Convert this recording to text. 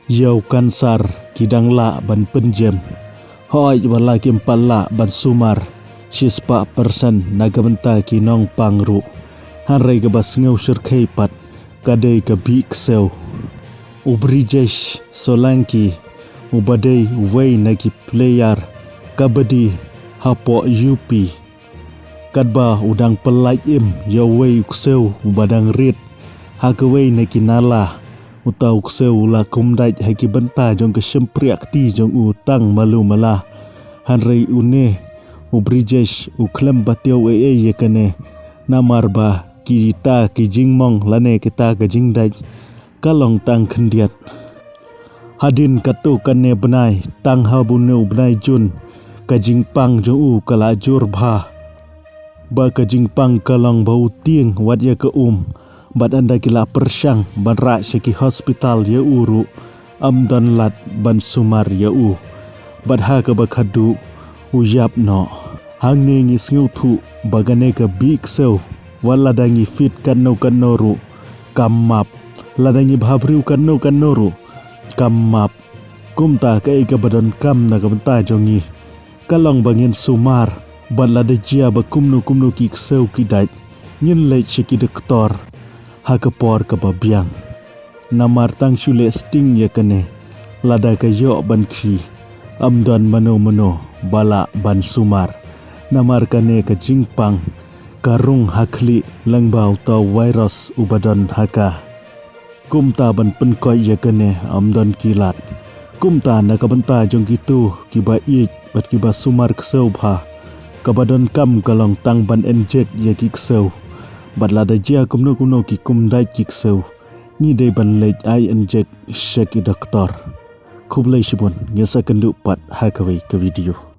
Yau kansar kidang la ban penjem. Hoi wala kim pala ban sumar. Sispa persen nagamenta kinong pangru. Hanrei ke bas ngau syirkai pat. Kadai ke bik sew. Ubrijesh Solanki. Ubadai uwei nagi player. Kabadi hapo yupi. Kadba udang pelai im yawei uksew ubadang rit. Hakawei nagi nala. Utau kseu la kumdait haki benta jong ke sempriak ti jong utang malu malah hanrei une ubrijesh uklem batiau ye kene namar ba kita ki jingmong lane kita ke jingdai kalong tang kendiat hadin katu kane benai tang habunu benai jun ka jingpang jong kala jur ba ka jingpang kalong bau tieng wat ya ke Bad anda kila persyang ban rak syaki hospital ya uru amdan lat ban sumar ya bad ha ke bakadu ujap no hang ne ngi sngu thu bagane ke big sew wala dangi fit kanno kannoru kamap ladangi bhabriu kanno kannoru kamap kumta ke badan kam na kabenta jongi kalong bangin sumar bad ladajia bakumnu kumnu ki sew kidait ngin leit syaki doktor hakapor ke babiang namar tang syule sting ya kene lada ke yo ban khi amdan mano bala ban sumar namar kane ke jingpang karung hakli langbau tau virus ubadan haka kumta ban penkoi ya kene amdan kilat kumta na kabenta jong gitu kiba ich bat kiba sumar kseu bha kabadan kam kalong tang ban enjek ya kikseu badlada jia kumno ki kumdai kikseu ni dei ban lej ai enjek syaki doktor kublai shibun ngesa kendu pat hakawai ke video